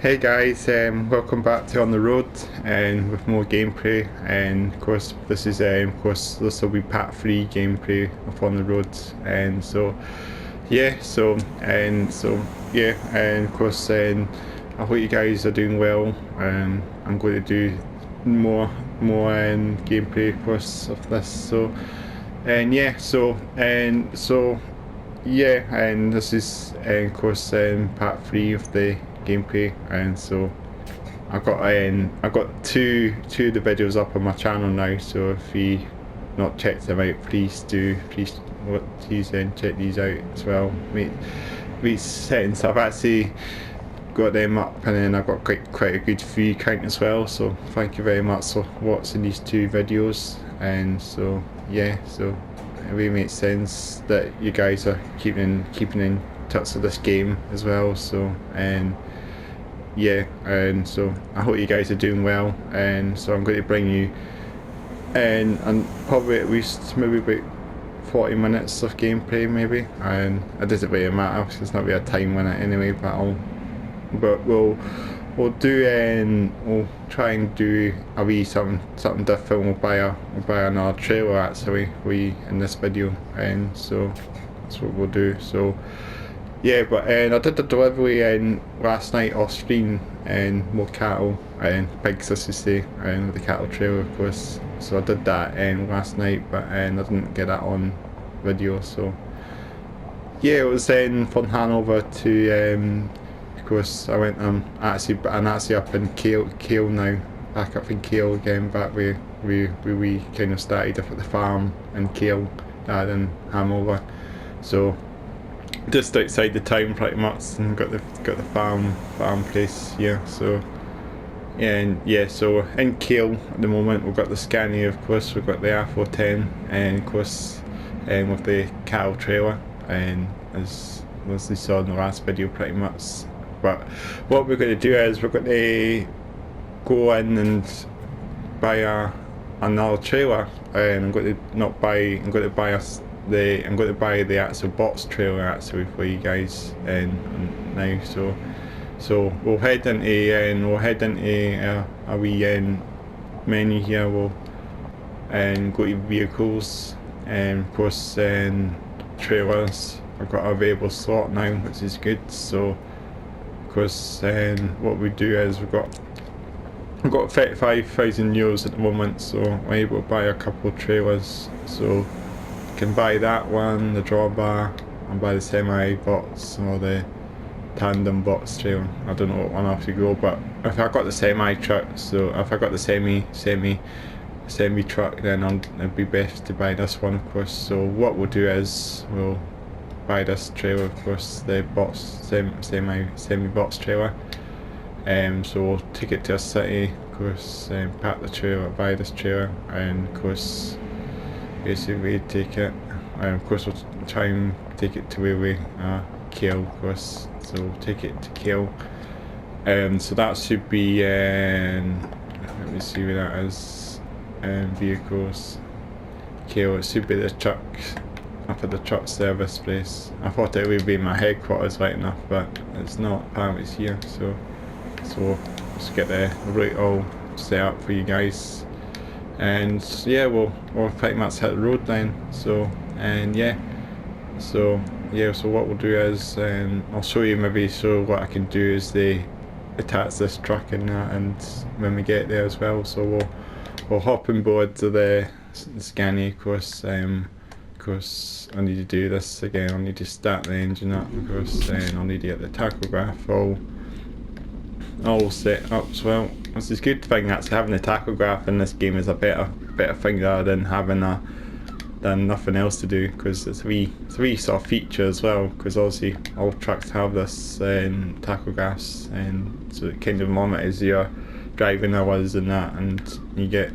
Hey guys, welcome back to On The Road and with more gameplay, and of course this is this will be part 3 gameplay of On The Road. And so and of course I hope you guys are doing well. I'm going to do more gameplay of course of this, and this is of course part 3 of the gameplay. And so I got two of the videos up on my channel now, so if you not checked them out, please check these out as well. Meet settings, I've actually got them up, and then I've got quite a good view count as well, so thank you very much for watching these 2 videos. And so so it really makes sense that you guys are keeping in touch with this game as well. So and so I hope you guys are doing well. And so I'm going to bring you and probably at least maybe about 40 minutes of gameplay maybe, and it doesn't really matter because it's not really a time limit anyway, but we'll try and do a wee something different. We'll buy another trailer actually in this video, and so that's what we'll do. So but I did the delivery last night off screen, and more cattle and pigs, as you say, and with the cattle trailer of course. So I did that last night, but I didn't get that on video. So it was from Hanover to of course I went I'm actually up in Kiel now, back up in Kiel again, back where we kind of started up at the farm in Kiel, in Hanover. So just outside the town pretty much, and got the farm place here. So so in Kiel at the moment we've got the Scania, of course, we've got the R410, and of course with the cattle trailer, and as you saw in the last video pretty much. But what we're going to do is we're going to go in and buy another trailer, and I'm going to buy the actual box trailer actually for you guys now. So we'll head into a wee menu here. We'll go to vehicles, and of course trailers. I've got a available slot now, which is good. So of course what we do is we've got 35,000 euros at the moment, so I'm able to buy a couple of trailers. So can buy that one, the drawbar, and buy the semi box or the tandem box trailer. I don't know what one I have to go, but if I got the semi truck, so if I got the semi truck, then it'd be best to buy this one, of course. So what we'll do is we'll buy this trailer, of course, the box semi box trailer. So we'll take it to a city, of course, pack the trailer, buy this trailer, and of course basically take it, of course we'll try and take it to where we are, Kiel, of course. So we'll take it to Kiel, so that should be let me see where that is, vehicles, Kiel. It should be the truck, up at the truck service place. I thought it would be my headquarters right enough, but it's not. Apparently it's here. So let's get the route all set up for you guys, and we'll pretty much hit the road then. So so what we'll do is I'll show you maybe. So what I can do is attach this truck in that, and when we get there as well. So we'll hop on board to the Scania, of course. Of course I need to do this again. I need to start the engine up, of course, and I'll need to get the tachograph all set up as well. This is a good thing, actually, having the tachograph in this game is a better thing than having than nothing else to do, because it's three sort of feature as well, because obviously all trucks have this tachographs, and so it kind of monitors your driving hours and that, and you get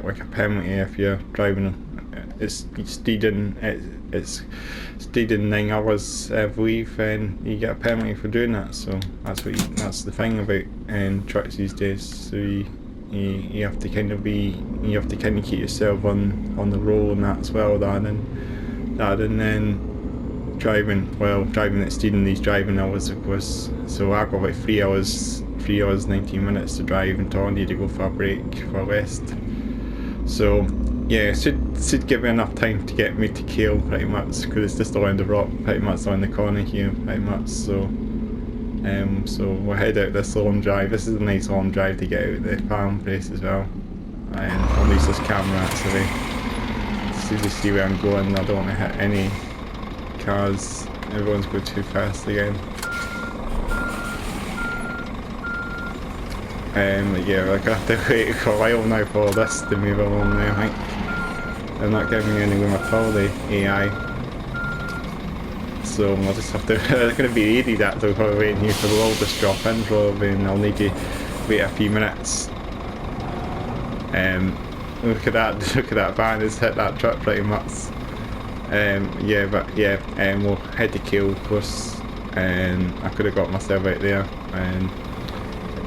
like a penalty if you're driving. It's speeding 9 hours, I believe, and you get a penalty for doing that. So that's the thing about trucks these days. So you have to kind of keep yourself on the roll and that as well, and then driving at speeding these driving hours, of course. So I got like 3 hours 3 hours 19 minutes to drive until I need to go for a break for rest. So yeah, should give me enough time to get me to Kiel pretty much, because it's just around the rock, pretty much on the corner here, pretty much. So so we'll head out this long drive. This is a nice long drive to get out the farm place as well. I'll use this camera actually to see where I'm going. I don't want to hit any cars. Everyone's going too fast again. Yeah, we're gonna have to wait for a while now for this to move along now, I think. They're not giving me any room at all, the AI. So I'll just have to, it's going to be ages actually while we're waiting here, so we'll all just drop in probably and I'll need to wait a few minutes. Look at that van, it's hit that truck pretty much. Yeah, but yeah, we'll head to Kiel of course. I could have got myself out there.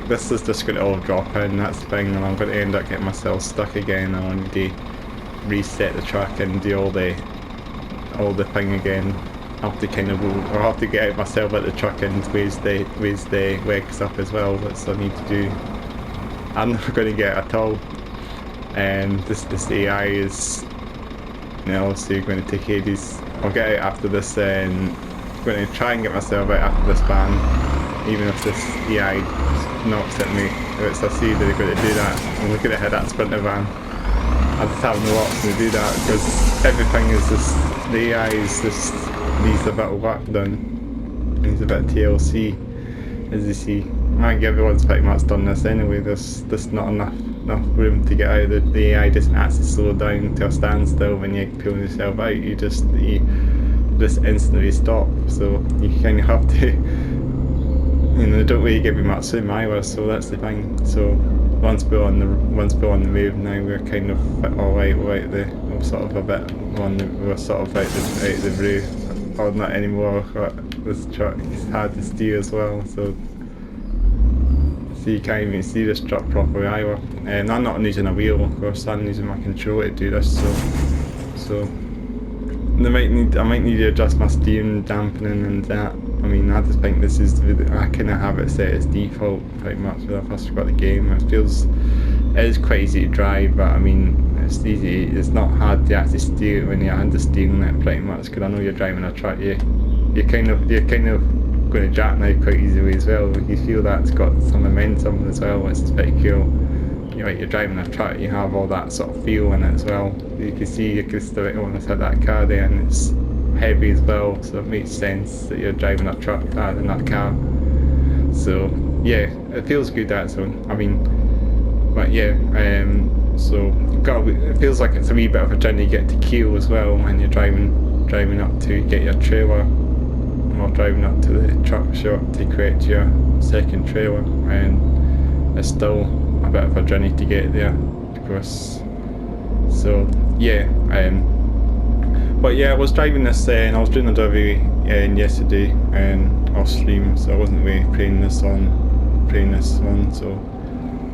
This is just going to all drop in, that's the thing, and I'm going to end up getting myself stuck again. I'll need to reset the truck and do all the thing again. I'll have to kind of I'll have to get out myself at the truck and raise the legs up as well. That's what I need to do. I'm not going to get it at all. This AI is, you know, obviously going to take ages. I'll get out after this, and I'm going to try and get myself out after this ban, even if this AI knocks at me. If I see that they're going to do that, I'm looking ahead at that sprinter van. I just have no option to do that, because everything is just, the AI is just, needs a bit of work done, needs a bit of TLC, as you see. I think everyone's pretty much done this anyway. There's not enough room to get out. The AI doesn't actually slow down to a standstill when you pull yourself out, you just instantly stop, so you kind of have to, you know, they don't really give you much room either, so that's the thing. So once we're on the move now, we're kind of alright, we're sort of a bit we're sort of out the roof. Or not anymore, but this truck is hard to steer as well, so you can't even see this truck properly either. And I'm not using a wheel, of course, I'm using my controller to do this, so I might need to adjust my steering, dampening and that. I mean, I just think this is, I kind of have it set as default pretty much when I first got the game. It is quite easy to drive, but I mean, it's easy, it's not hard to actually steer it when you're under steering it pretty much, because I know you're driving a truck, you're kind of going to jackknife quite easily as well. You feel that it's got some momentum as well, which is pretty cool. You're driving a truck, you have all that sort of feel in it as well. You can see, you can still almost hit that car there, and it's heavy as well, so it makes sense that you're driving a truck rather than that car. So yeah, it feels good actually. I mean, but yeah, so it feels like it's a wee bit of a journey to get to Kiel as well when you're driving up to get your trailer, or driving up to the truck shop to create your second trailer, and it's still a bit of a journey to get there, of course. So yeah, but yeah, I was driving this and I was doing a delivery yesterday and off stream, so I wasn't really playing this one.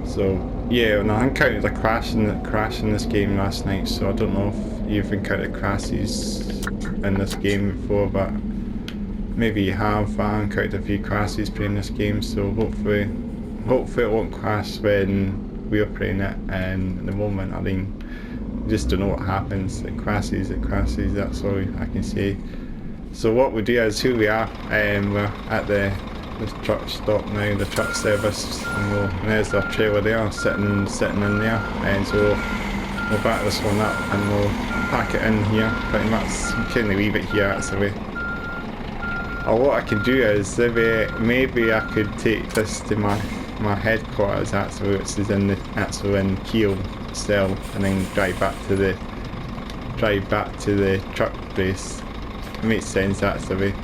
So yeah, and I encountered a crash in this game last night. So I don't know if you've encountered crashes in this game before, but maybe you have. I encountered a few crashes playing this game, so hopefully it won't crash when we're playing it. And at the moment, I mean, just don't know what happens. It crashes, that's all I can say. So what we do is, here we are, we're at the truck stop now, the truck service, and there's our trailer there, sitting in there, and so we'll back this one up and we'll pack it in here pretty much. We can leave it here actually. Or what I can do is, maybe I could take this to my headquarters actually, which is in Kiel itself, and then drive back to the truck place. It makes sense actually,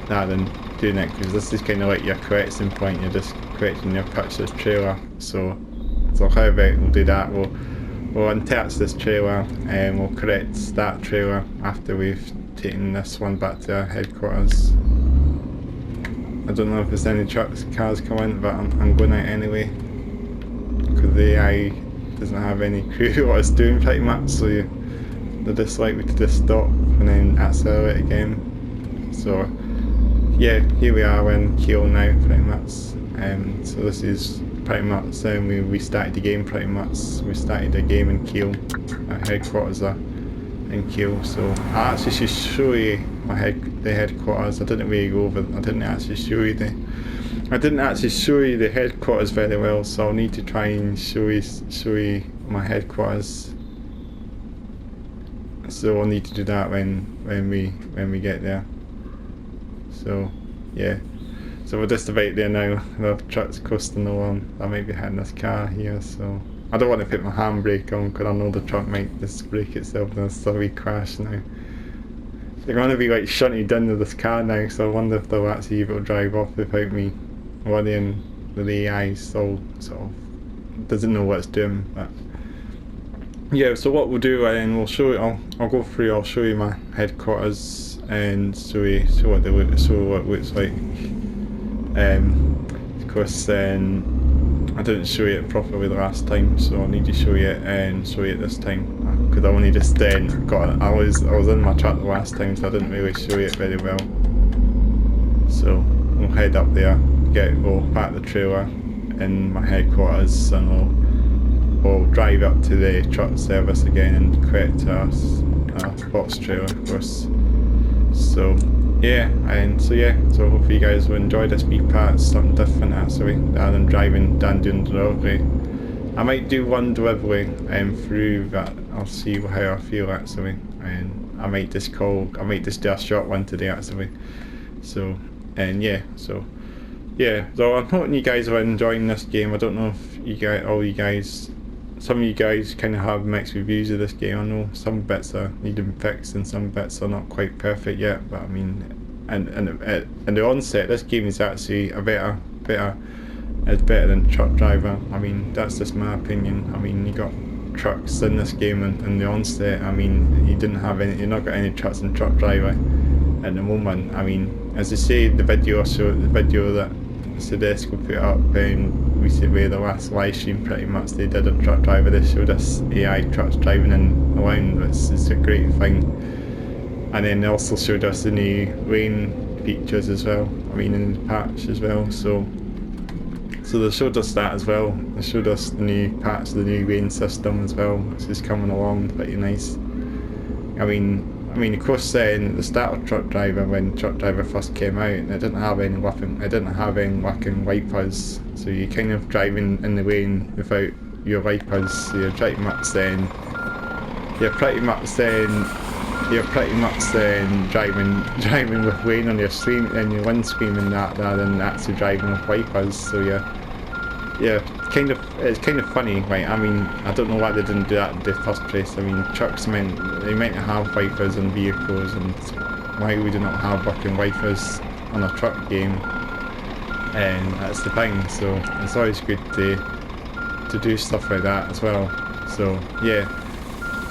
rather than doing it, because this is kind of like your correction point. You're just correcting your purchase trailer. So how about we'll do that. We'll attach this trailer and we'll correct that trailer after we've taken this one back to our headquarters. I don't know if there's any cars coming, but I'm going out anyway, because the AI doesn't have any clue what it's doing pretty much, so they're just likely to just stop and then accelerate again. So yeah, here we are in Kiel now, pretty much. So this is pretty much we started the game pretty much. We started the game in Kiel. Our headquarters are in Kiel. So I actually should show you the headquarters. I didn't really go over. I didn't actually show you the headquarters very well. So I'll need to try and show you my headquarters. So I'll need to do that when we get there. So yeah, so we're just about there now. The truck's coasting along. I might be hitting this car here, so I don't want to put my handbrake on because I know the truck might just brake itself and it's a wee crash now. They're going to be like shunted into this car now, so I wonder if they'll actually be able to drive off without me worrying that the AI so sort of doesn't know what it's doing. But yeah, so what we'll do, and we'll show you. I'll go through. I'll show you my headquarters and show what it looks like. Of course, I didn't show you it properly the last time, so I need to show you it and show you it this time because I only just got it. I was in my truck the last time, so I didn't really show you it very well. So we'll head up there, we'll park the trailer in my headquarters, and we'll drive up to the truck service again and collect our box trailer, of course. So yeah, so hopefully you guys will enjoy this wee part. It's something different actually, rather than driving down doing delivery. I might do one delivery through, but I'll see how I feel actually, and I might just do a short one today actually. So so I'm hoping you guys are enjoying this game. I don't know if some of you guys kind of have mixed reviews of this game. I know some bits are needing fixed and some bits are not quite perfect yet, but I mean, and the onset, this game is actually better than Truck Driver. I mean, that's just my opinion. I mean, you got trucks in this game and the onset. I mean, you're not got any trucks in Truck Driver at the moment. I mean, as I say, the video that Soedesco put up recently, the last live stream, pretty much they did a Truck Driver. They showed us AI trucks driving in around, which is a great thing. And then they also showed us the new rain features as well. I mean, in the patch as well. So they showed us that as well. They showed us the new patch, the new rain system as well, which is coming along pretty nice. I mean, of course, the start of Truck Driver, when Truck Driver first came out, it didn't have any working wipers, so you're kind of driving in the rain without your wipers. So you're pretty much then driving with rain on your screen and your windscreen and that, rather than actually driving with wipers. So it's kind of funny, right? I mean, I don't know why they didn't do that in the first place. I mean, trucks might have wipers in vehicles, and why we do not have working wipers on a truck game? And that's the thing. So it's always good to do stuff like that as well. So yeah.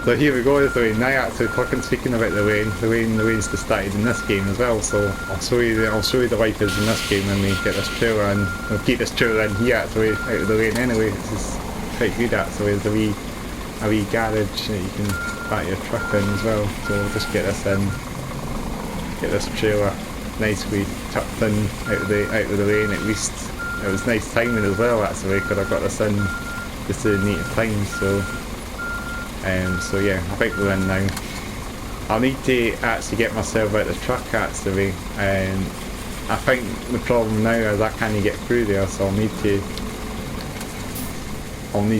So here we go with the rain. Now actually speaking about the rain's just started in this game as well. So I'll show you the wipers in this game when we get this trailer, and we'll keep this trailer in here actually out of the rain anyway. This is quite good actually. There's a wee garage that you can park your truck in as well. So we'll just get this trailer nicely tucked in out of the rain. At least it was nice timing as well actually, because I got this in just at the neat time. So yeah, I think we're in now. I'll need to actually get myself out of the truck actually, and I think the problem now is I can't get through there, so I'll need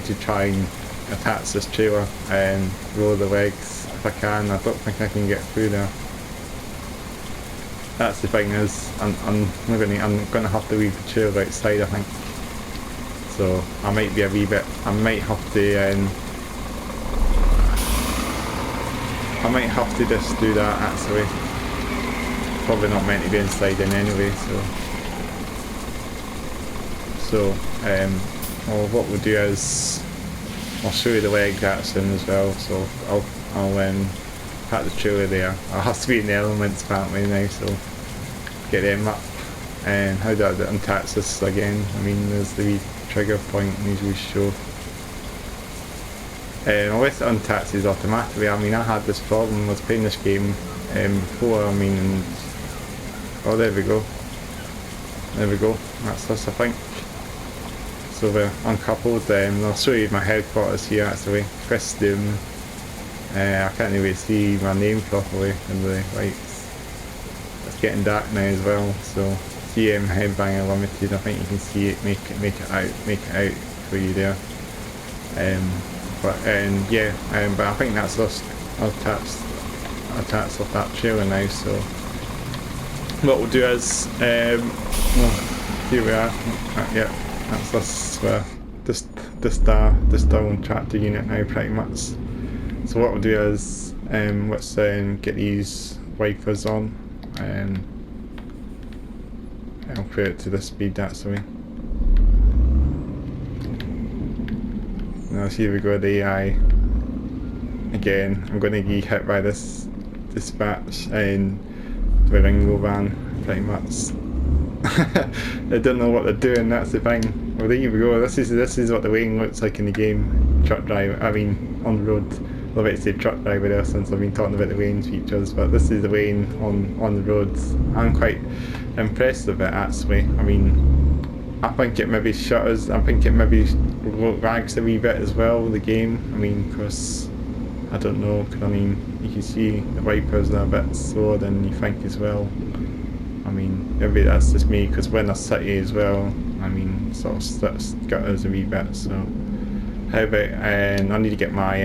to try and attach this trailer and roll the legs if I can. I don't think I can get through there. That's the thing is, I'm gonna have to leave the trailer outside I think. So I might have to just do that actually. Probably not meant to be inside in anyway, well, what we'll do is I'll show you the leg action as well. So I'll pack the trailer there. I'll have to be in the elements apparently now, so get them up. And how do I untouch this again? I mean, there's the wee trigger point usually show. Unless it untaxes automatically. I mean, I had this problem, I was playing this game before, I mean, oh there we go. there we go, that's us I think. So we're uncoupled, I'll show you my headquarters here actually. First, I can't even see my name properly in the lights. It's getting dark now as well, so CM Headbanger Limited, I think you can see it, make it out for you there. But I think that's us attached with that trailer now, so what we'll do is, here we are, yeah, that's us, this down tractor unit now pretty much. So what we'll do is, let's get these wipers on, I'll put it to the speed actually. Now here we go, the AI. Again, I'm going to get hit by this dispatch and the Ringo van, pretty much. They don't know what they're doing, that's the thing. Well, there we go, this is what the lane looks like in the game. Truck driver, I mean, on the road. I love it to say truck driver there since I've been talking about the lane features, but this is the lane on the roads. I'm quite impressed with it actually. I mean, I think it maybe shutters, I think it maybe lags a wee bit as well, the game. I mean, because I don't know, cause I mean, you can see the wipers are a bit slower than you think as well. I mean, maybe that's just me, because we're in a city as well, I mean, sort of scutters a wee bit, so. How about, I need to get my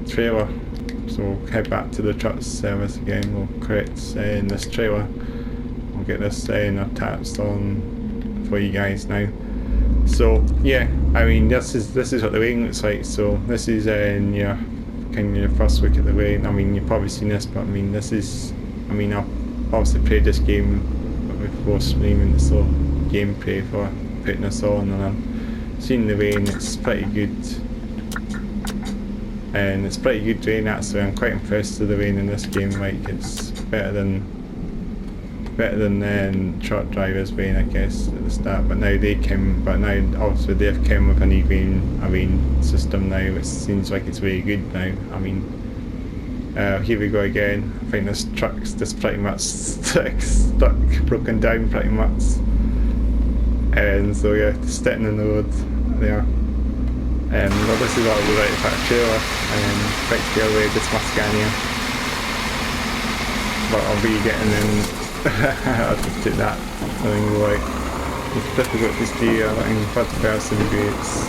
trailer. So we'll head back to the truck service again, we'll correct this trailer. I'll get this attached on for you guys now. So yeah, I mean this is what the lane looks like. So this is your kind of your first look at the lane. I mean you've probably seen this, but I mean this is, I mean I've obviously played this game before streaming, so gameplay for putting this on, and I've seen the lane. It's pretty good, and it's pretty good lane actually. I'm quite impressed with the lane in this game. Like it's better than truck drivers lane, I guess, at the start. But now obviously they've come with an lane system now, which seems like it's really good now. I mean, here we go again. I think this truck's just pretty much stuck, broken down pretty much. And so yeah, just sitting in the road there. Well, this is what I would like to put a trailer, quite to get away, just my scania. But I'll be getting in, I'll just do that. I think like, it's difficult to see, I think first person views,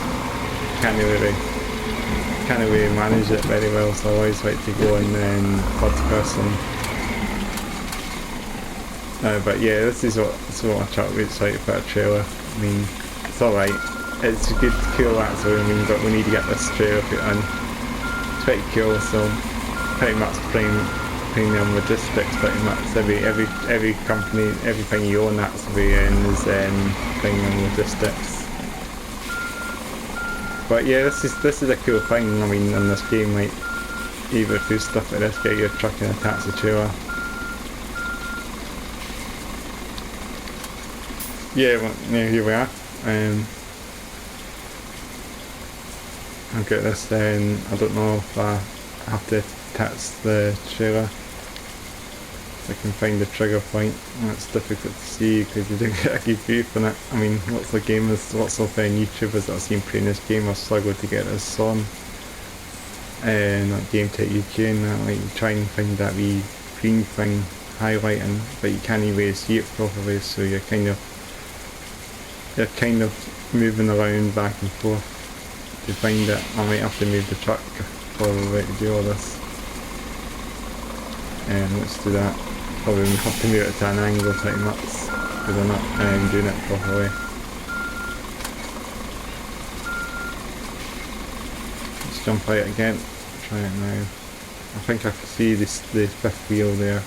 can't really manage it very well, so I always like to go in first person. But yeah, this is what my truck looks like for a trailer. I mean, it's alright. It's a good, cool actually, I mean, but we need to get this trailer put in. It's pretty cool, so pretty much premium logistics pretty much. Every company, everything you own that's is premium logistics. But yeah, this is a cool thing. I mean, in this game, like, either do stuff like this, get your truck and attach the trailer. Yeah, well, yeah, here we are. I'll get this then. I don't know if I have to attach the trailer. If I can find the trigger point. That's difficult to see because you don't get a good view from it. I mean, lots of YouTubers that I've seen playing this game have struggled to get this on. And like Game Tech UK and that, like you try and find that wee green thing highlighting, but you can't even see it properly, so you're kind of moving around back and forth to find it. I might have to move the truck probably to do all this. And let's do that. Probably have to move it to an angle pretty much because I'm not doing it properly. Let's jump out again. Try it now. I think I can see the fifth wheel there.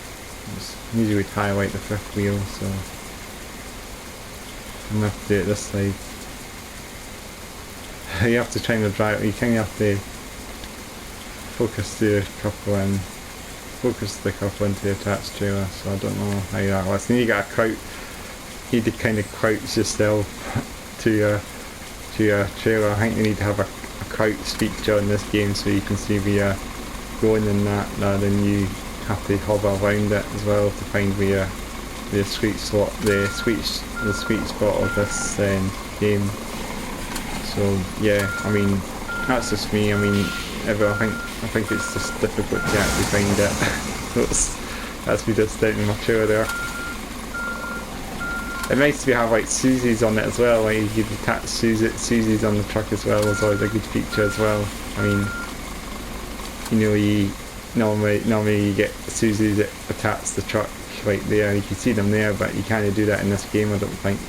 It's usually would highlight the fifth wheel, so I'm gonna have to do it this side. You have to try and drive. You kind of have to focus the couple into the attached trailer. So I don't know how that works. You need to get a crouch. You need to kind of crouch yourself to your trailer. I think you need to have a crouch feature in this game so you can see where you're going in that, rather than you have to hover around it as well to find where the sweet spot, the sweet spot of this game. So yeah, I mean that's just me. I mean, I think it's just difficult to actually find it. That's me just starting my tour there. It nice to have like Susie's on it as well, like you could attach Susie's on the truck as well, was always a good feature as well. I mean, you know, you normally you get Susie's that attach the truck right there, you can see them there, but you can't do that in this game, I don't think.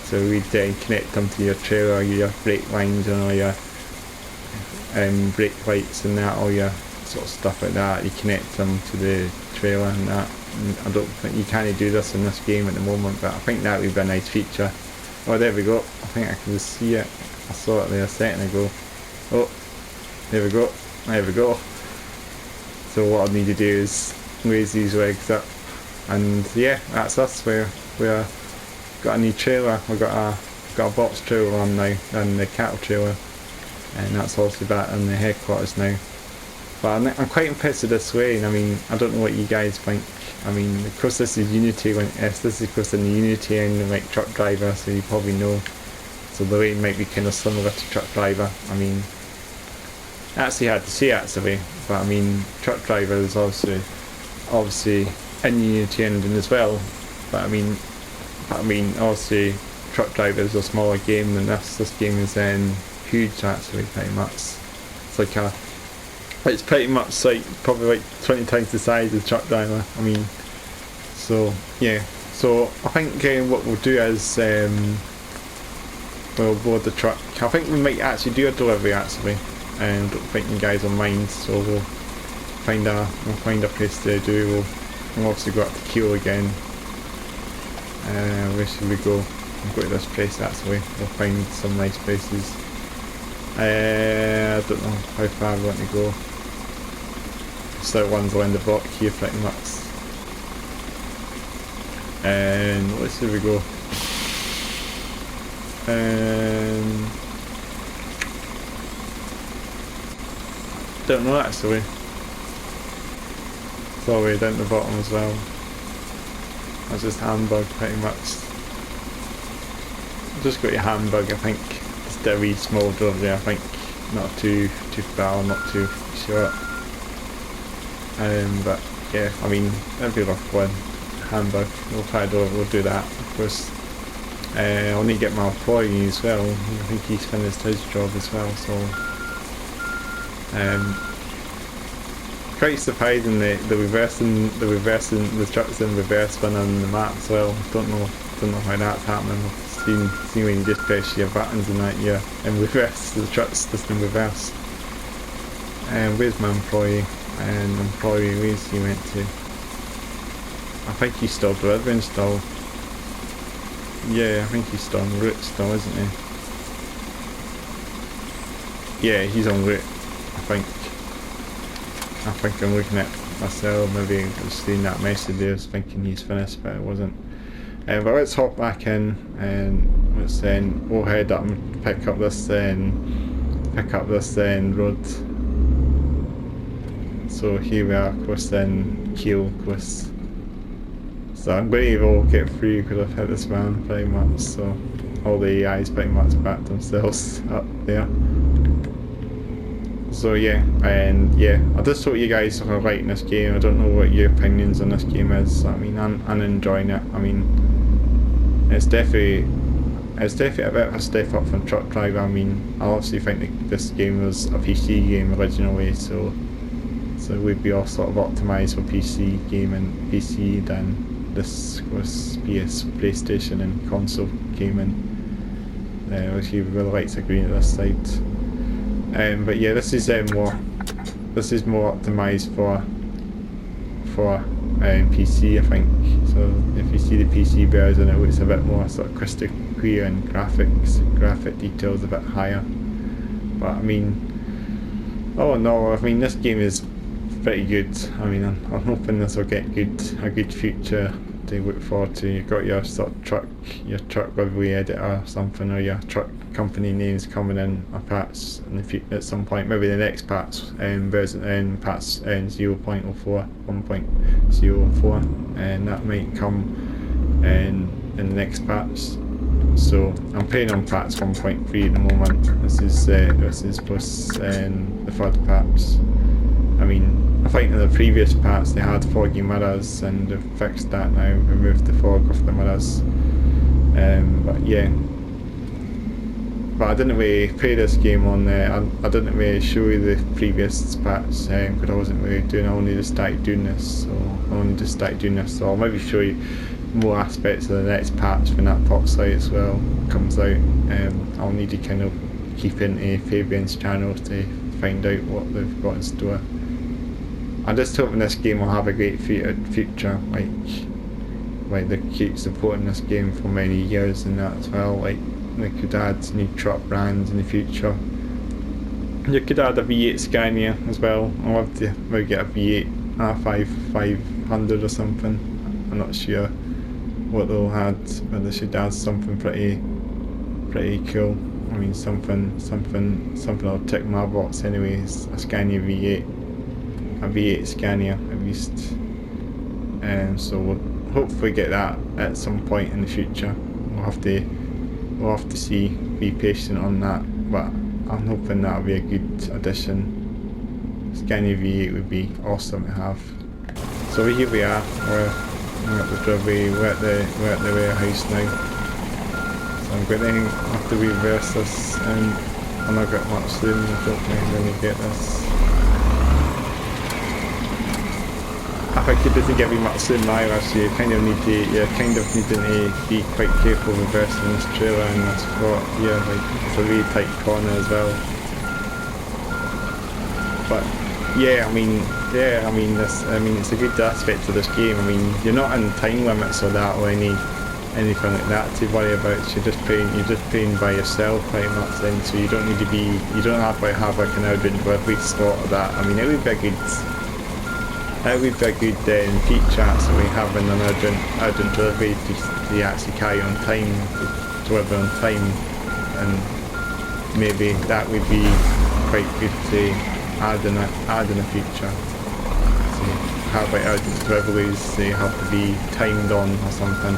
So we'd connect them to your trailer, your brake lines and all your brake lights and that, all your sort of stuff like that, you connect them to the trailer and that. And I don't think you can't do this in this game at the moment, but I think that would be a nice feature. Oh, there we go, I think I can just see it. I saw it there a second ago. Oh, there we go, there we go. So what I need to do is raise these legs up, and yeah, that's us. We're got a new trailer. We've got a box trailer on now, and the cattle trailer, and that's also back in the headquarters now. But I'm quite impressed with this way. I mean, I don't know what you guys think. I mean, of course this is Unity. This is of course in the Unity and like truckdriver, so you probably know. So the way might be kind of similar to truckdriver. I mean, actually hard to say actually, but I mean, truckdriver is obviously in Unity engine as well. But I mean, obviously truckdriver is a smaller game than this. This game is huge actually, pretty much. It's pretty much like probably like 20 times the size of truckdriver. I mean, so yeah. So I think what we'll do is we'll board the truck. I think we might actually do a delivery actually, and don't think you guys will mind. So we'll find a place to do. We'll obviously go up to Kiel again. Where should we go? We'll go to this place actually. We'll find some nice places. I don't know how far we want to go. So one's around the block here pretty much. And where should we go? Don't know actually. It's all the way down the bottom as well. That's just Hamburg pretty much. I'll just go to Hamburg, I think. Just a wee small delivery, I think. Not too far, not too short. But yeah, I mean, that'd be a rough one. Hamburg, we'll do that, of course. I'll need to get my employee as well. I think he's finished his job as well, so quite surprising the trucks in reverse when on the map as well. Don't know how that's happening. I've seen when you just press your buttons and that you're in reverse, the truck's just in reverse. Where's my employee? And employee, where's he went to? I think he's still delivering still. Yeah, I think he's still en route still, isn't he? Yeah, he's en route, I think I'm looking at myself, maybe I've seen that message there, I was thinking he's finished, but it wasn't. But let's hop back in and we'll head up and pick up this road. So here we are, of course, in Kiel, of course. So I'm going to all get through because I've hit this man pretty much, so all the AIs pretty much backed themselves up there. So yeah, and yeah, I just hope you guys are liking this game. I don't know what your opinions on this game is. I mean, I'm enjoying it. I mean, it's definitely a bit of a step up from truckdriver. I mean, I obviously think that this game was a PC game originally, so we'd be all sort of optimised for PC gaming, PC, then this was PlayStation and console gaming. Obviously with the lights are green at this side. But yeah, this is more optimised for PC, I think. So if you see the PC version, it looks a bit more sort of crystal clear and graphic details a bit higher. But I mean, oh no, I mean this game is pretty good. I mean, I'm hoping this will get a good future to look forward to. You've got your sort of truck livery editor or something, or your truck company names coming in, or perhaps in the at some point, maybe the next patch, version patch 0.04, 1.04, and that might come in the next patch. So I'm playing on patch 1.3 at the moment. This is plus the third patch. I mean, I think in the previous patch they had foggy mirrors, and they've fixed that now, removed the fog off the mirrors. But yeah, but I didn't really play this game on there. I didn't really show you the previous patch because I wasn't really doing. I only just started doing this, so I'll maybe show you more aspects of the next patch when that pops out as well, comes out. I'll need to kind of keep into Fabian's channel to find out what they've got in store. I'm just hoping this game will have a great future, like they keep supporting this game for many years and that as well. Like they could add new truck brands in the future. You could add a V8 Scania as well. I'll have to maybe get a V8 500 or something. I'm not sure what they'll add, but they should add something pretty cool. I mean something that'll tick my box anyways. A Scania V8. A V8 Scania at least, so we'll hopefully get that at some point in the future. We'll have to see, be patient on that, but I'm hoping that'll be a good addition. Scania V8 would be awesome to have. So here we are, we're at the driveway, we're at the warehouse now. So I'm going to have to reverse this, and I'm not got much soon. I don't think I'm going to get this. I think it doesn't give you much zoom either, so you're kind of needing to be quite careful reversing this trailer in this spot here. Like it's a really tight corner as well. But yeah, I mean it's a good aspect of this game. I mean, you're not in time limits or that, or anything like that to worry about. You're just playing by yourself pretty much then, so you don't have to have like an urgent delivery slot or that. I mean, it would be a good feature actually, having an urgent delivery to actually carry on time, to deliver on time, and maybe that would be quite good to add in a feature. So have like urgent deliveries, they have to be timed on or something.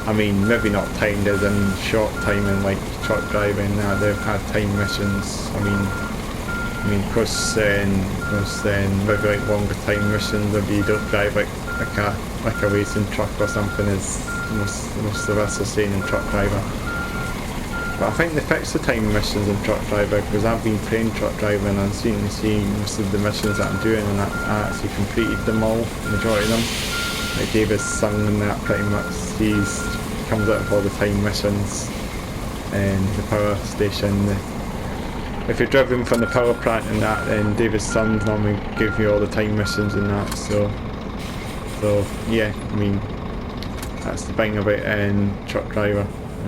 I mean, maybe not timed as in short timing like truck driving. They've had time missions. I mean, of course, maybe like longer time missions if you don't drive like a racing truck or something, as most of us are saying in Truck Driver. But I think they fixed the time missions in Truck Driver, because I've been playing Truck Driver and I've seen most of the missions that I'm doing, and I actually completed them all, the majority of them. Like David's son and that, pretty much, he comes out of all the time missions, and the power station. If you're driving from the power plant and that, then David's son normally give you all the time missions and that. So yeah, I mean that's the thing about Truck Driver.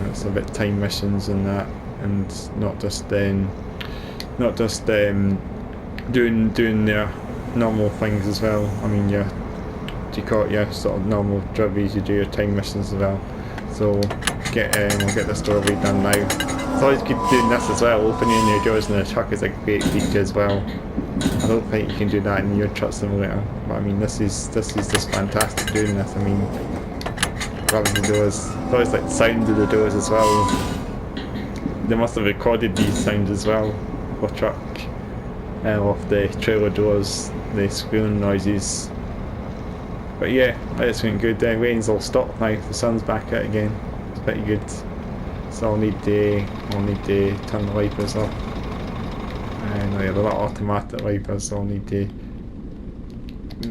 It's a bit time missions and that, and not just doing their normal things as well. I mean, you call it your sort of normal deliveries, you do your time missions as well. So we'll get this delivery done now. It's always good doing this as well. Opening your doors in the truck is a great feature as well. I don't think you can do that in your truck simulator, but I mean this is just fantastic doing this. I mean, grabbing the doors. It's always like the sound of the doors as well. They must have recorded these sounds as well for truck, off the trailer doors, the squealing noises. But yeah, it's been good. Rain's all stopped now. The sun's back out again. It's pretty good. So I'll need to turn the wipers off. And they're not automatic wipers, so I'll need to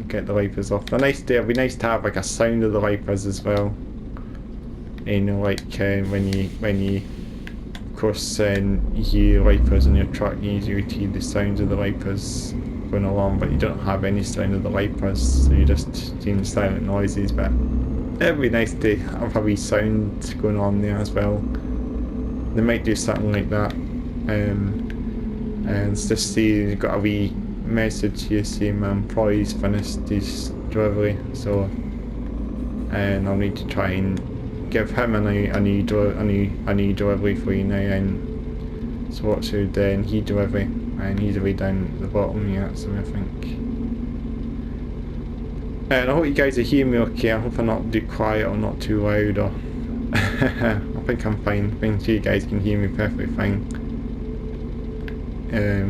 get the wipers off. It'd be nice to have like a sound of the wipers as well. You know, like when you of course hear wipers in your truck, you usually hear the sounds of the wipers going along, but you don't have any sound of the wipers, so you just hear silent noises. But it'd be nice to have a wee sound going on there as well. They might do something like that, and it's just see you've got a wee message here saying my employee's finished his delivery. So and I'll need to try and give him a new delivery for you now. And so what's who then he delivery, and he's away down at the bottom here, so I think. And I hope you guys are hearing me okay. I hope I'm not too quiet or not too loud, or I think I'm fine. I think you guys can hear me perfectly fine.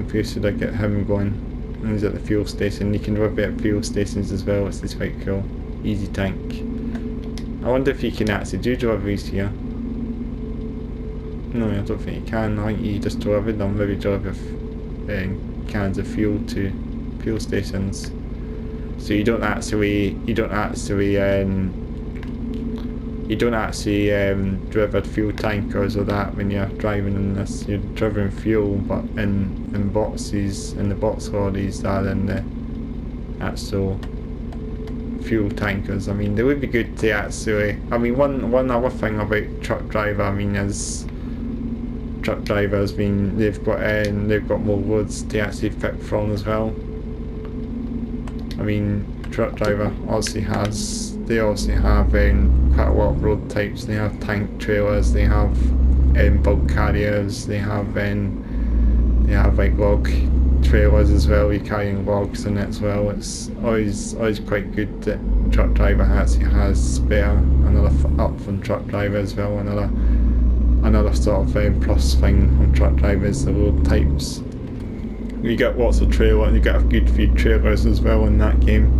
First did I get him going, and he's at the fuel station. You can deliver at fuel stations as well, which is quite cool. Easy tank. I wonder if you can actually do deliveries here. No, I don't think you can. I think you just deliver them, maybe deliver cans of fuel to fuel stations. So you don't actually deliver fuel tankers or that when you're driving in this. You're delivering fuel, but in boxes, and the box lorries are in the actual fuel tankers. I mean, they would be good to actually. I mean, one other thing about truck driver, I mean, is truck drivers. I mean, they've got more roads to actually pick from as well. I mean, truck driver obviously have quite a lot of road types. They have tank trailers, they have bulk carriers, they have like log trailers as well. You're carrying logs in it as well. It's always quite good that truck driver actually has spare. Another up from truck driver as well. Another sort of plus thing on truck drivers, the road types. You get lots of trailer, you get a good few trailers as well in that game.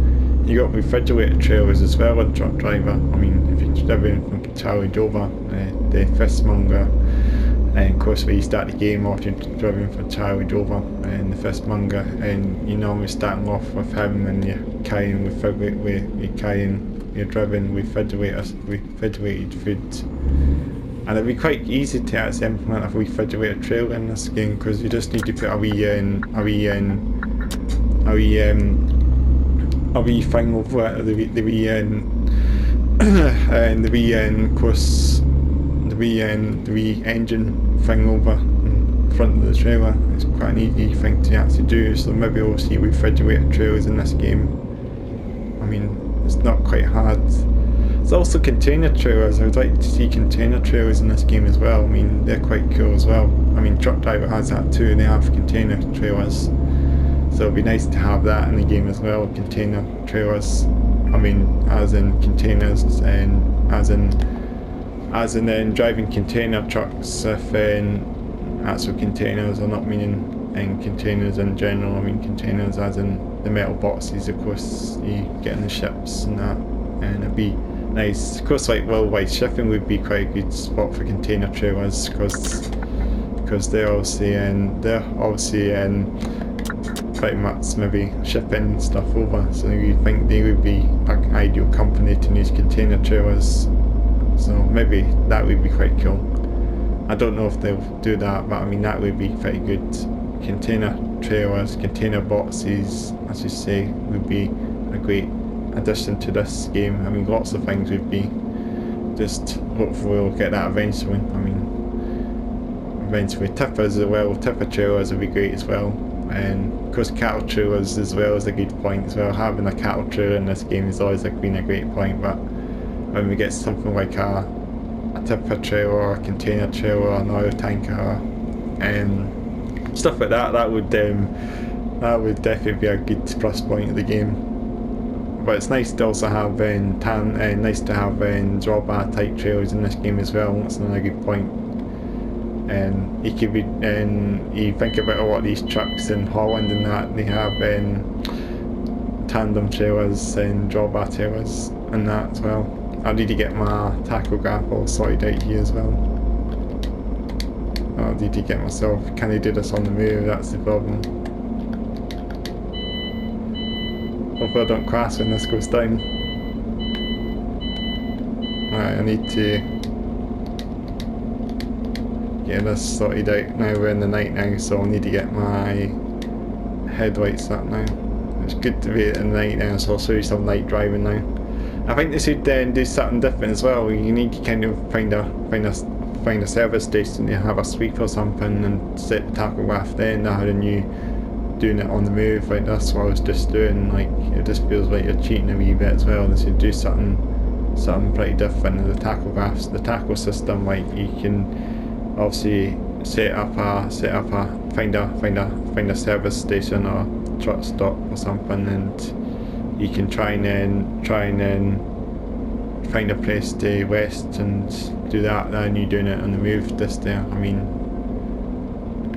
You got refrigerated trailers as well in truck driver. I mean, if you're driving from Charlie Dover, the fistmonger, and of course when you start the game off, you're driving from Charlie Dover and the fistmonger, and you're normally starting off with him, and you're driving refrigerated food. And it'd be quite easy to actually implement a refrigerated trailer in this game, because you just need to put a wee thing over it, the wee engine thing over in front of the trailer. It's quite an easy thing to actually do. So maybe we'll see refrigerated trailers in this game. I mean, it's not quite hard. There's also container trailers. I would like to see container trailers in this game as well. I mean, they're quite cool as well. I mean, Truck Driver has that too, and they have container trailers. So it'd be nice to have that in the game as well, container trailers. I mean, as in containers, and as in driving container trucks with actual containers. I'm not meaning containers in general. I mean containers as in the metal boxes, of course, you get in the ships and that, and it'd be nice. Of course, like worldwide shipping would be quite a good spot for container trailers, because they're obviously pretty much maybe shipping stuff over. So you think they would be an ideal company to use container trailers. So maybe that would be quite cool. I don't know if they'll do that, but I mean that would be pretty good. Container trailers, container boxes, as you say, would be a great addition to this game. I mean, lots of things would be. Just hopefully we'll get that eventually. I mean, eventually tippers as well. Tipper trailers would be great as well. And of course cattle trailers as well is a good point as well. Having a cattle trailer in this game has always been a great point, but when we get something like a tipper trailer or a container trailer or an oil tanker and stuff like that, that would definitely be a good plus point of the game. But it's nice to also have drawbar type trailers in this game as well. That's another good point. You could be, you think about a lot of these trucks in Holland and that, they have tandem trailers and drawbar trailers and that as well. I need to get my tachograph all sorted out here as well. I need to get myself, can I do this on the move? That's the problem. Hopefully I don't crash when this goes down. Right, I need to get this sorted out now. We're in the night now, so I'll need to get my headlights up now. It's good to be in the night now, so I'll show you some night driving now. I think they should do something different as well. You need to kind of find a service station to have a sweep or something and set the tachograph then, rather than you doing it on the move. Like that's what I was just doing. Like it just feels like you're cheating a wee bit as well. They should do something something pretty different in the tachographs. The tacho system, like you can obviously find a service station or truck stop or something, and you can try and then find a place to rest and do that. Then you're doing it on the move. This there, I mean,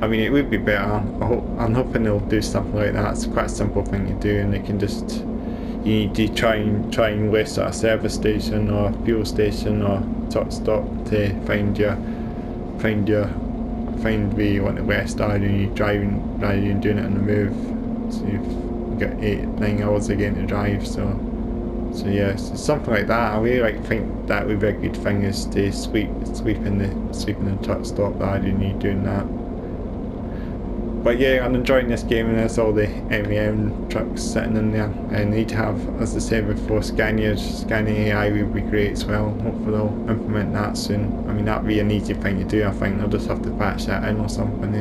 it would be better. I'm hoping they'll do something like that. It's quite a simple thing to do, and they can just, you need to try and rest at a service station or fuel station or truck stop to find where you want to rest rather than you driving, rather than doing it on the move. So you've got 8-9 hours again to drive. So yeah, so something like that. I really think that would be a good thing, is to sweeping the truck stop rather than you doing that. But yeah, I'm enjoying this game, and there's all the MEM trucks sitting in there, and need to have, as I said before, Scania AI would be great as well. Hopefully they'll implement that soon. I mean, that'd be an easy thing to do. I think they'll just have to patch that in or something.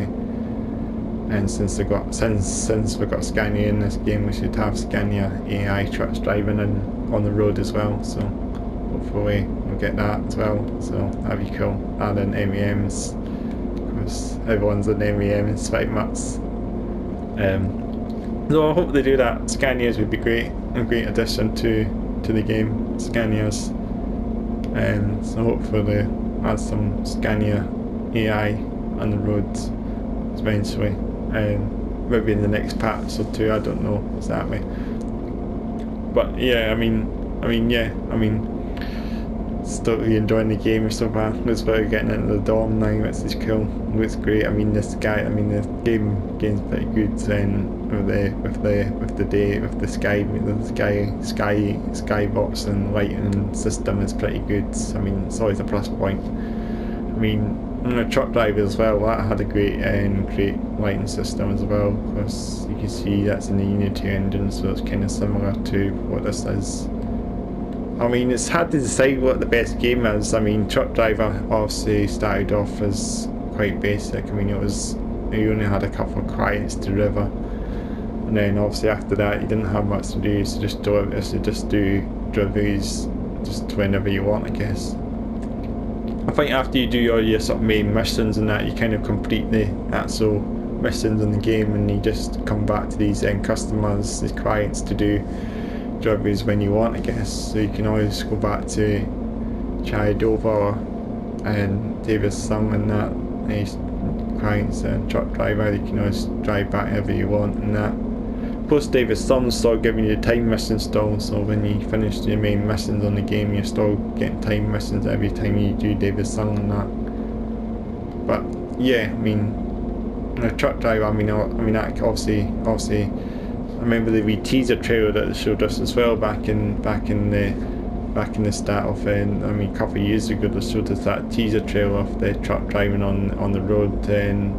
And since we've got Scania in this game, we should have Scania AI trucks driving on the road as well. So hopefully we'll get that as well. So that'd be cool. Add in MEMs. Everyone's an MEM in Spike Maps. So I hope they do that. Scanias would be great, a great addition to the game. Scanias. So hopefully they add some Scania AI on the roads eventually. Maybe in the next patch or two, I don't know exactly. But yeah, I mean, still really enjoying the game so far. Looks like we're getting into the dorm now, which is cool. Looks great. I mean, the game's pretty good. The skybox and lighting system is pretty good. I mean, it's always a plus point. I mean, a truck driver as well, that had a great lighting system as well. Of course, you can see that's in the Unity engine, so it's kind of similar to what this is. I mean, it's hard to decide what the best game is. I mean, Truck Driver obviously started off as quite basic. I mean, you only had a couple of clients to deliver, and then obviously after that you didn't have much to do, so just do deliveries just whenever you want, I guess. I think after you do all your sort of main missions and that, you kind of complete the actual missions in the game, and you just come back to these end customers, these clients, to do deliveries when you want, I guess. So you can always go back to Dover and Davis Sum and that, these clients and Truck Driver. You can always drive back whenever you want and that. Plus Davis Sum start giving you time missions still, so when you finish your main missions on the game, you're still getting time missions every time you do Davis Sum and that. But yeah, I mean, a Truck Driver, I mean that obviously I remember the wee teaser trailer that they showed us as well back in the start of a couple of years ago. They showed us that teaser trailer of the truck driving on the road and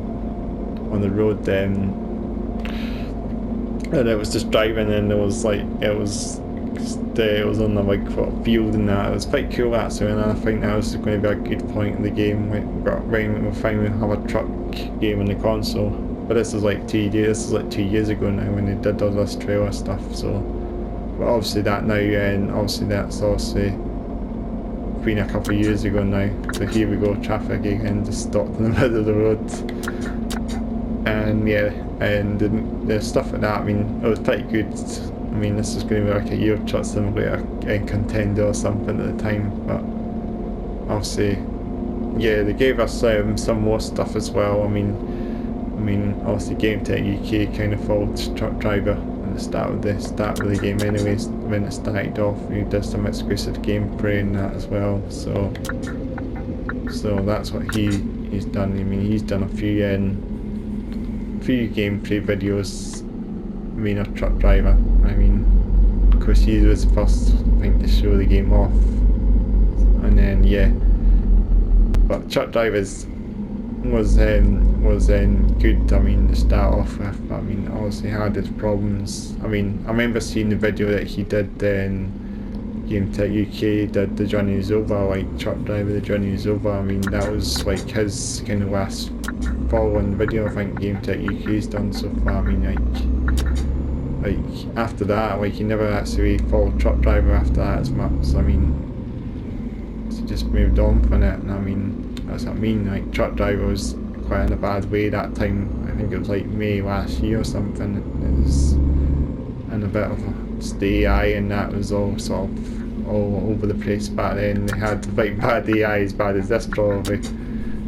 it was just driving, and it was on the like field and that. It was quite cool actually, and I think that was going to be a good point in the game when we finally have a truck game on the console. But this is like 2 years ago now when they did all this trailer stuff. So, but obviously that now, and obviously that's obviously been a couple of years ago now. So here we go, traffic again, just stopped in the middle of the road. And yeah, and the stuff like that, I mean, it was pretty good. I mean, this is going to be like a Euro Truck Simulator contender or something at the time. But obviously, yeah, they gave us some more stuff as well. I mean, obviously Game Tech UK kind of followed Truck Driver at the start of the game anyways. When it started off, we did some exclusive gameplay and that as well. So that's what he's done. I mean, he's done a few gameplay videos. I mean, of Truck Driver. I mean, of course, he was the first thing to show the game off, and then yeah. But Truck Drivers was good. I mean, to start off with. I mean, obviously had its problems. I mean, I remember seeing the video that he did in Game Tech UK, did the Journey is Over, like Truck Driver, the Journey is Over. I mean, that was like his kind of last following video I think Game Tech UK's done so far. I mean, like after that, like he never actually followed Truck Driver after that as much. I mean, so just moved on from it. And I mean, that's what I mean, like truck driver was quite in a bad way that time. I think it was like May last year or something. It was in a bit of a AI, and that was all sort of all over the place back then. They had like bad AI as bad as this probably.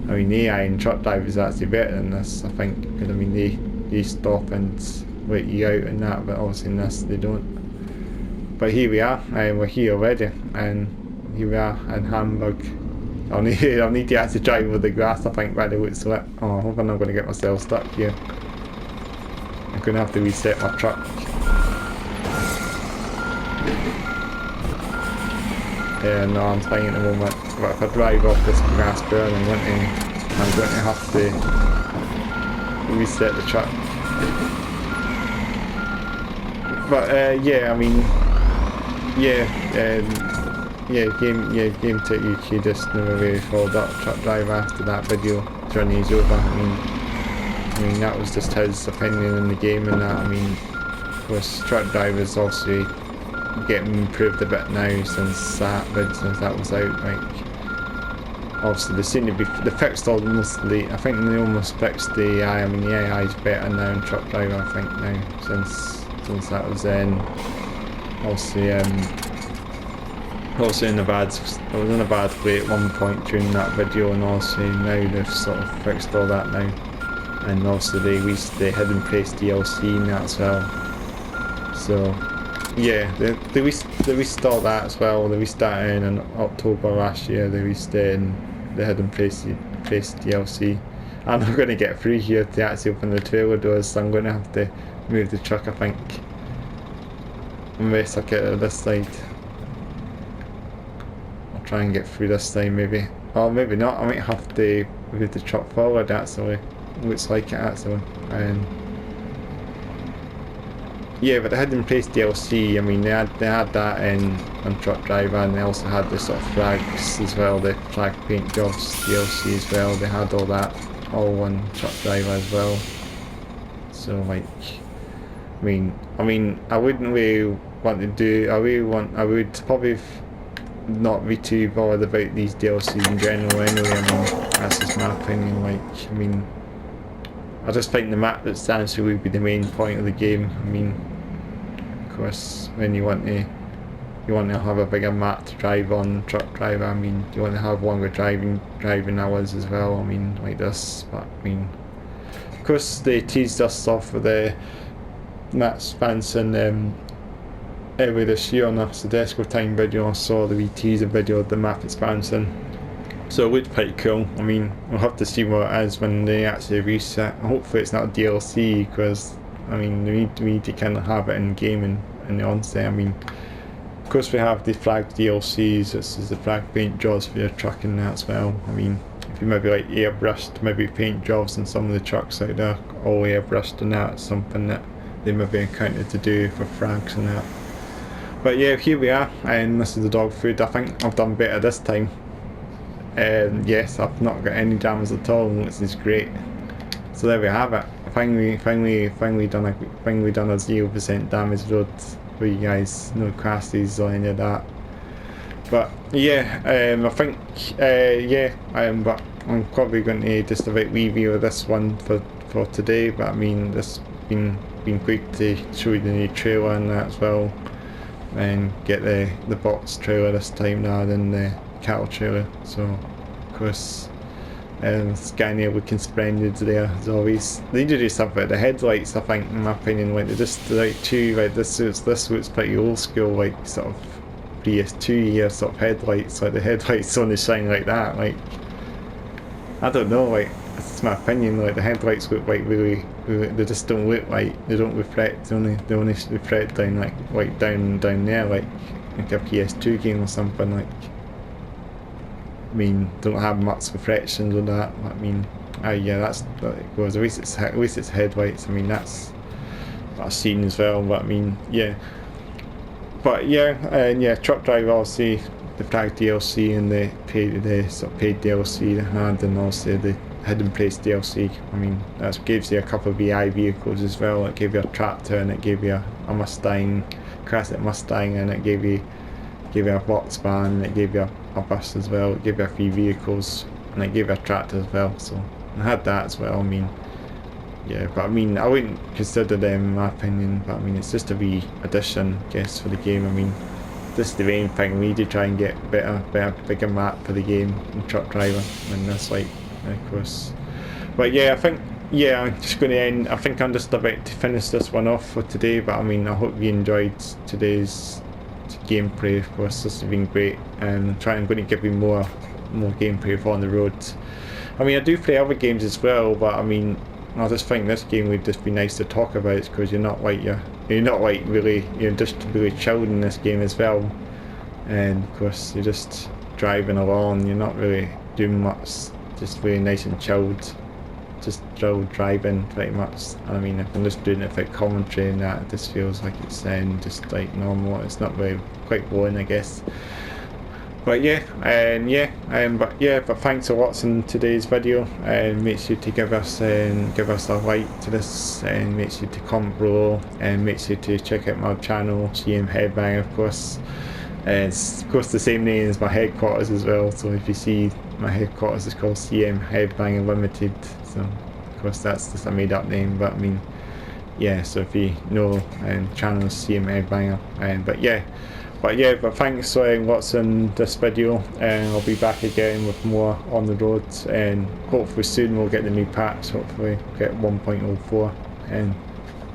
I mean, AI in truck drivers is actually better than this, I think, because I mean they stop and wait you out and that, but obviously in this they don't. But here we are, we're here already, and here we are in Hamburg. I'll need to actually drive over the grass, I think, by the looks of it. Oh, I hope I'm not going to get myself stuck here. I'm going to have to reset my truck. Yeah, no, I'm fine at the moment. But if I drive off this grass burn, I'm going to have to reset the truck. But yeah, I mean, game took you just never really followed up truck driver after that video journey's over. I mean that was just his opinion in the game, and that, I mean, of course truck drivers obviously getting improved a bit now since that was out. Like, obviously they seem to be, they fixed almost I think they almost fixed the AI. I mean the AI is better now in truck driver, I think, now since that was in. Obviously in a bad, I was in a bad way at one point during that video, and obviously now they've sort of fixed all that now, and obviously they released the hidden place DLC and that as well. So yeah, they released all that as well. They released that in October last year. They released the hidden place DLC. I'm not going to get through here to actually open the trailer doors, so I'm going to have to move the truck, I think, unless I get to this side. Try and get through this time maybe, or maybe not. I might have to move the truck forward actually. Looks like it actually. Yeah, but the hidden place DLC, I mean they had that in on truck driver, and they also had the sort of flags as well, the flag paint jobs DLC as well. They had all that all on truck driver as well. So like, I mean I wouldn't really want to do, I would probably not be too bothered about these DLCs in general anyway. I mean, that's just my opinion. Like, I mean, I just think the map that stands for would be the main point of the game. I mean, of course, when you want to have a bigger map to drive on truck driver, I mean, you want to have longer driving hours as well. I mean, like this. But I mean, of course, they teased us off with the map expansion earlier this year on a soedesco time video. I saw the wee teaser video of the map expansion, so it looked pretty cool. I mean, we'll have to see what it is when they actually reset. Hopefully it's not a DLC, because I mean we need to kind of have it in game and in the onset. I mean, of course we have the flag DLCs. This is the flag paint jobs for your truck and that as well. I mean, if you maybe like airbrushed maybe paint jobs on some of the trucks out there, all airbrushed, and that's something that they maybe encountered to do for frags and that. But yeah, here we are, and this is the dog food. I think I've done better this time. Yes, I've not got any damage at all, which is great. So there we have it. Finally done a 0% damage road for you guys. No crashes or any of that. But yeah, I think but I'm probably going to just about review this one for today. But I mean, this been quick to show you the new trailer and that as well, and get the box trailer this time rather than the cattle trailer. So of course Scania looking splendid there as always. They need to do something with the headlights, I think, in my opinion. Like, they just like this looks pretty old school, like sort of PS2 year sort of headlights. Like the headlights only shine like that. Like, I don't know, like, that's my opinion. Like, the headlights look like really, they just don't look like, they don't reflect. They only reflect down like down there, like a PS2 game or something. Like, I mean, don't have much reflections on that. I mean, yeah, that's it goes. At least it's headlights. I mean, that's what I've seen as well. But I mean, yeah. But yeah, yeah, truck driver, obviously the flag DLC and the sort of paid DLC they had, and also the hidden place DLC. I mean, that gives you a couple of VI vehicles as well. It gave you a tractor, and it gave you a Mustang, classic Mustang, and it gave you gave you a box van, and it gave you a bus as well, it gave you a few vehicles, and it gave you a tractor as well, so I had that as well. I mean, yeah, but I mean, I wouldn't consider them in my opinion, but I mean, it's just a wee addition, I guess, for the game. I mean, this is the main thing, we need to try and get bigger map for the game in Truck Driver, and that's like, of course. But yeah, I think, yeah, I'm just going to end, I think I'm just about to finish this one off for today, but I mean, I hope you enjoyed today's gameplay. Of course, this has been great, and I'm going to give you more gameplay of On the Road. I mean, I do play other games as well, but I mean, I just think this game would just be nice to talk about, because you're not like really, you're just really chilled in this game as well, and of course you're just driving along, you're not really doing much, just really nice and chilled, just chilled driving pretty much. I mean, if I'm just doing it for commentary and that, it just feels like it's just like normal, it's not really, quite boring I guess. But yeah, but thanks for watching today's video, and make sure to give us a like to this, and make sure to comment below, and make sure to check out my channel, CM Headbanger, of course. And it's of course the same name as my headquarters as well, so if you see my headquarters is called CM Headbanger Limited, so of course that's just a made up name, but I mean, yeah, so if you know, channel is CM Headbanger, but thanks for watching this video, and I'll be back again with more On the Road, and hopefully soon we'll get the new patch, hopefully get 1.04 and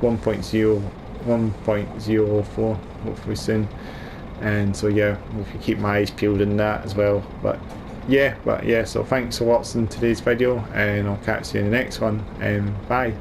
1.004 hopefully soon, and so yeah, if you keep my eyes peeled in that as well. But yeah, so thanks for watching today's video, and I'll catch you in the next one, and bye.